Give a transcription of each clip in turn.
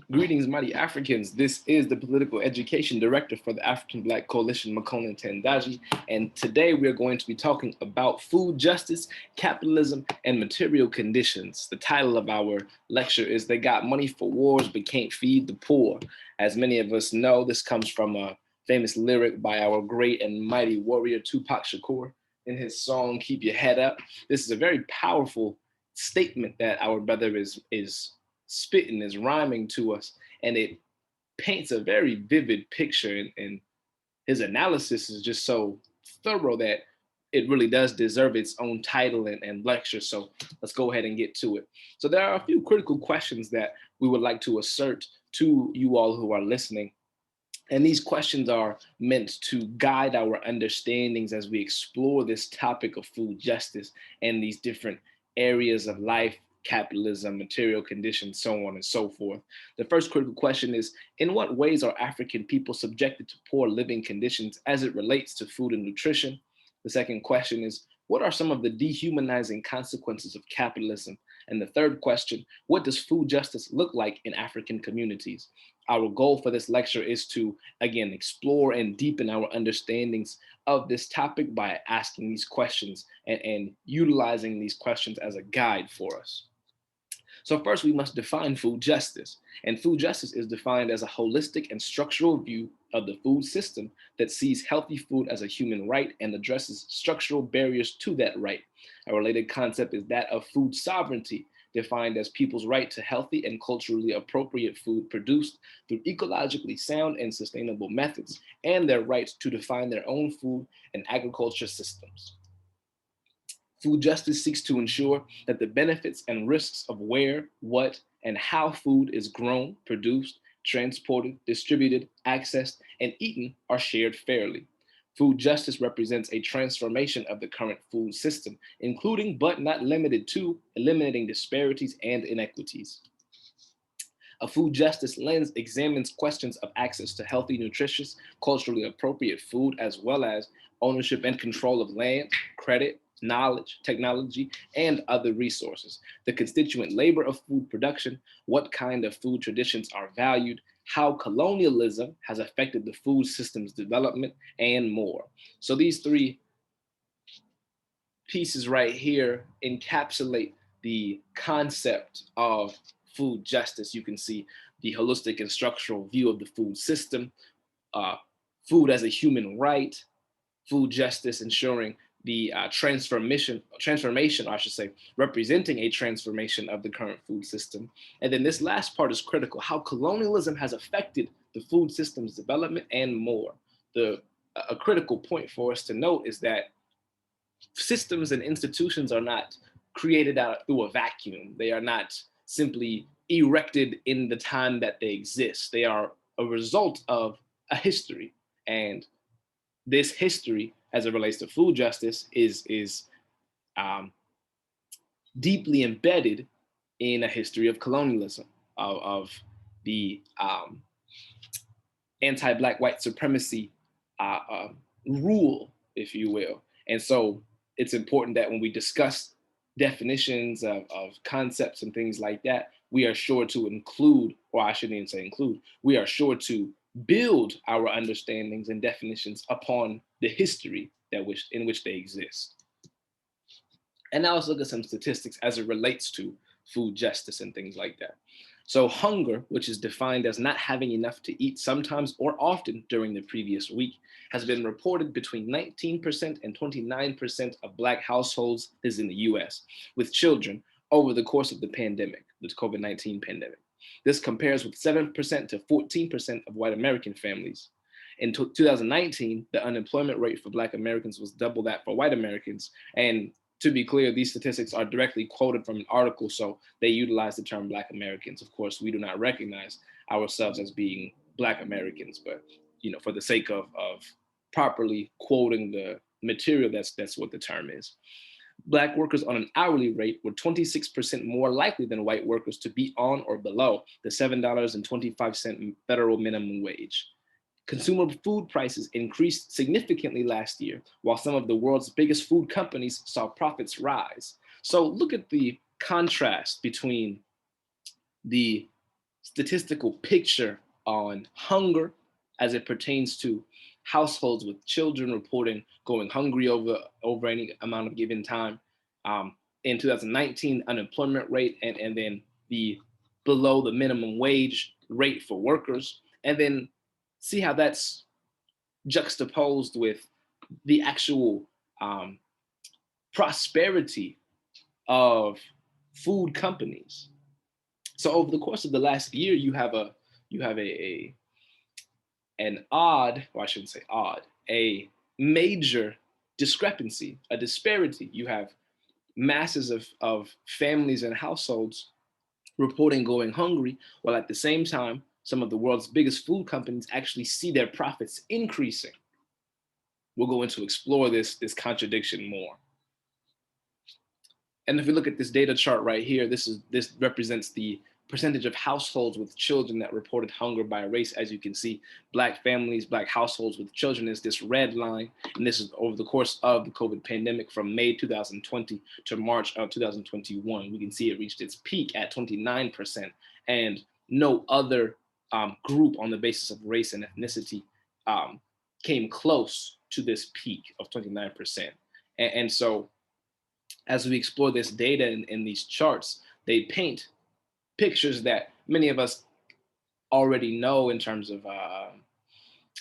Greetings, mighty Africans. This is the Political Education Director for the African Black Coalition, Makona Tendaji, and today we are going to be talking about food justice, capitalism, and material conditions. The title of our lecture is They Got Money for Wars But Can't Feed the Poor. As many of us know, this comes from a famous lyric by our great and mighty warrior Tupac Shakur in his song, Keep Your Head Up. This is a very powerful statement that our brother is spitting, is rhyming to us, and it paints a very vivid picture. And his analysis is just so thorough that it really does deserve its own title and lecture. So let's go ahead and get to it. So there are a few critical questions that we would like to assert to you all who are listening. And these questions are meant to guide our understandings as we explore this topic of food justice and these different areas of life, capitalism, material conditions, so on and so forth. The first critical question is, in what ways are African people subjected to poor living conditions as it relates to food and nutrition? The second question is, what are some of the dehumanizing consequences of capitalism? And the third question, what does food justice look like in African communities? Our goal for this lecture is to, again, explore and deepen our understandings of this topic by asking these questions and utilizing these questions as a guide for us. So first, we must define food justice. And food justice is defined as a holistic and structural view of the food system that sees healthy food as a human right and addresses structural barriers to that right. A related concept is that of food sovereignty, defined as people's right to healthy and culturally appropriate food produced through ecologically sound and sustainable methods, and their right to define their own food and agriculture systems. Food justice seeks to ensure that the benefits and risks of where, what, and how food is grown, produced, transported, distributed, accessed, and eaten are shared fairly. Food justice represents a transformation of the current food system, including but not limited to eliminating disparities and inequities. A food justice lens examines questions of access to healthy, nutritious, culturally appropriate food, as well as ownership and control of land, credit, knowledge, technology, and other resources, the constituent labor of food production, what kind of food traditions are valued, how colonialism has affected the food system's development, and more. So these three pieces right here encapsulate the concept of food justice. You can see the holistic and structural view of the food system, uh, food as a human right, food justice ensuring the transformation, I should say, representing a transformation of the current food system. And then this last part is critical, how colonialism has affected the food system's development and more. A critical point for us to note is that systems and institutions are not created out through a vacuum. They are not simply erected in the time that they exist. They are a result of a history. And this history, as it relates to food justice, is um, deeply embedded in a history of colonialism, of the anti-Black white supremacy uh, uh, rule, if you will. And so it's important that when we discuss definitions of concepts and things like that, we are sure to include, or I shouldn't even say include, we are sure to build our understandings and definitions upon the history in which they exist. And now let's look at some statistics as it relates to food justice and things like that. So hunger, which is defined as not having enough to eat sometimes or often during the previous week, has been reported between 19% and 29% of Black households is in the US, with children over the course of the pandemic, the COVID-19 pandemic. This compares with 7% to 14% of white American families. In 2019, the unemployment rate for Black Americans was double that for white Americans. And to be clear, these statistics are directly quoted from an article, so they utilize the term Black Americans. Of course, we do not recognize ourselves as being Black Americans, but for the sake of properly quoting the material, that's what the term is. Black workers on an hourly rate were 26% more likely than white workers to be on or below the $7.25 federal minimum wage. Consumer food prices increased significantly last year, while some of the world's biggest food companies saw profits rise. So look at the contrast between the statistical picture on hunger as it pertains to households with children reporting going hungry over any amount of given time. In 2019, unemployment rate, and then the below the minimum wage rate for workers, and then see how that's juxtaposed with the actual um, prosperity of food companies. So over the course of the last year, you have a an odd, or I shouldn't say odd, a major discrepancy, a disparity. You have masses of families and households reporting going hungry, while at the same time, some of the world's biggest food companies actually see their profits increasing. We're going to explore this contradiction more. And if we look at this data chart right here, this represents the percentage of households with children that reported hunger by race. As you can see, Black families, Black households with children is this red line. And this is over the course of the COVID pandemic from May 2020 to March of 2021. We can see it reached its peak at 29%. And no other group on the basis of race and ethnicity came close to this peak of 29%. And so as we explore this data in these charts, they paint pictures that many of us already know in terms of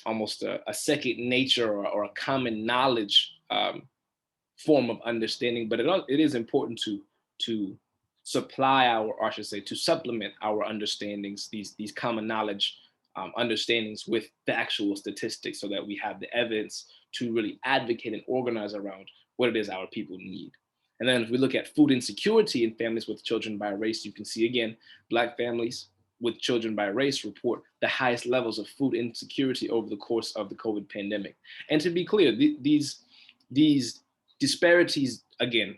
almost a second nature or a common knowledge form of understanding. But it is important to supply our, or I should say, to supplement our understandings, these common knowledge understandings with the actual statistics, so that we have the evidence to really advocate and organize around what it is our people need. And then if we look at food insecurity in families with children by race, you can see again, Black families with children by race report the highest levels of food insecurity over the course of the COVID pandemic. And to be clear, these disparities, again,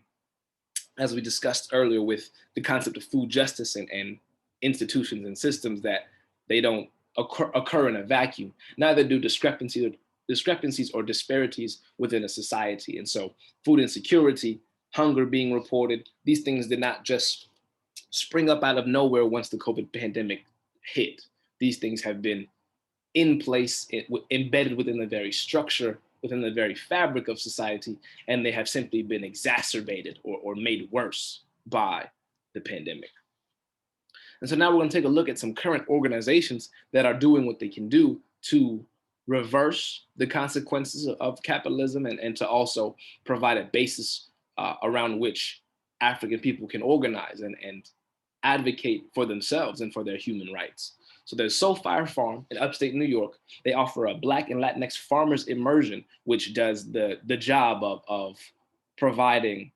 as we discussed earlier with the concept of food justice and institutions and systems, that they don't occur in a vacuum. Neither do discrepancies or disparities within a society. And so food insecurity, hunger being reported, these things did not just spring up out of nowhere once the COVID pandemic hit. These things have been in place, embedded within the very structure, within the very fabric of society, and they have simply been exacerbated or made worse by the pandemic. And so now we're going to take a look at some current organizations that are doing what they can do to reverse the consequences of capitalism, and to also provide a basis around which African people can organize and advocate for themselves and for their human rights. So there's Soul Fire Farm in upstate New York. They offer a Black and Latinx farmers immersion, which does the job of providing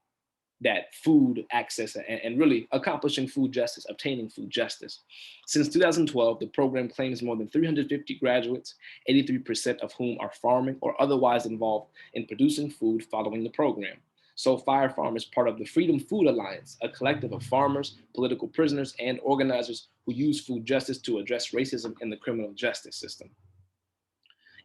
that food access and really accomplishing food justice, obtaining food justice. Since 2012, the program claims more than 350 graduates, 83% of whom are farming or otherwise involved in producing food following the program. So Fire Farm is part of the Freedom Food Alliance, a collective of farmers, political prisoners, and organizers who use food justice to address racism in the criminal justice system.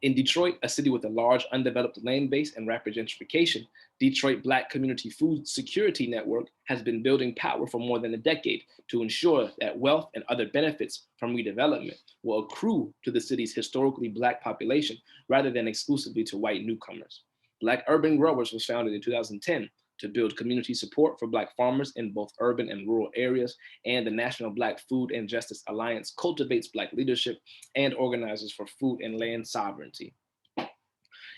In Detroit, a city with a large undeveloped land base and rapid gentrification, Detroit Black Community Food Security Network has been building power for more than a decade to ensure that wealth and other benefits from redevelopment will accrue to the city's historically Black population rather than exclusively to white newcomers. Black Urban Growers was founded in 2010 to build community support for Black farmers in both urban and rural areas, and the National Black Food and Justice Alliance cultivates Black leadership and organizes for food and land sovereignty.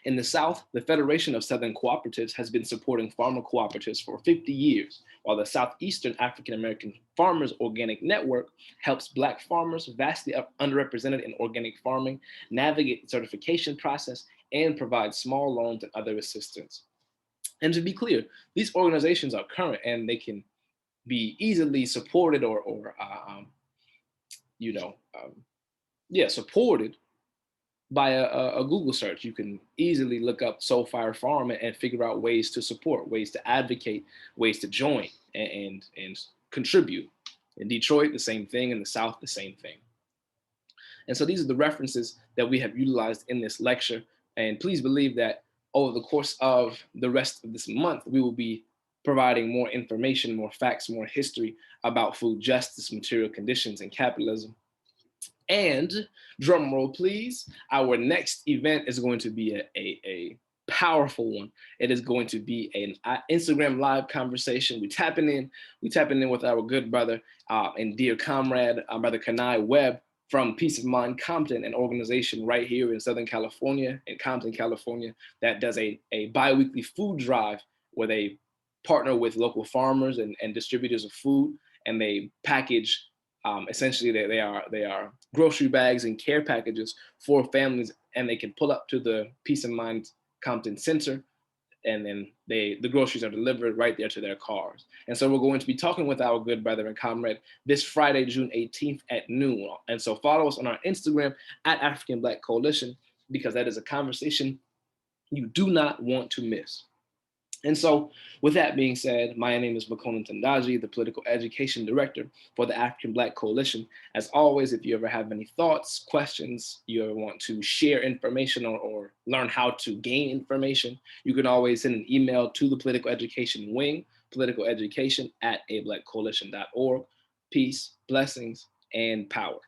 In the South, the Federation of Southern Cooperatives has been supporting farmer cooperatives for 50 years, while the Southeastern African American Farmers Organic Network helps Black farmers vastly underrepresented in organic farming navigate the certification process and provide small loans and other assistance. And to be clear, these organizations are current and they can be easily supported supported by a Google search. You can easily look up Soul Fire Farm and figure out ways to support, ways to advocate, ways to join and contribute. In Detroit, the same thing. In the South, the same thing. And so these are the references that we have utilized in this lecture. And please believe that over the course of the rest of this month, we will be providing more information, more facts, more history about food justice, material conditions, and capitalism. And drum roll, please. Our next event is going to be a powerful one. It is going to be an Instagram live conversation. We tapping in with our good brother and dear comrade, brother Kanai Webb from Peace of Mind Compton, an organization right here in Southern California, in Compton, California, that does a bi-weekly food drive where they partner with local farmers and distributors of food, and they package essentially they are grocery bags and care packages for families, and they can pull up to the Peace of Mind Compton Center, and then the groceries are delivered right there to their cars. And so we're going to be talking with our good brother and comrade this Friday, June 18th at noon. And so follow us on our Instagram at African Black Coalition, because that is a conversation you do not want to miss. And so, with that being said, my name is Makonnen Tandaji, the Political Education Director for the African Black Coalition. As always, if you ever have any thoughts, questions, you ever want to share information or learn how to gain information, you can always send an email to the Political Education Wing, politicaleducation@ablackcoalition.org. Peace, blessings, and power.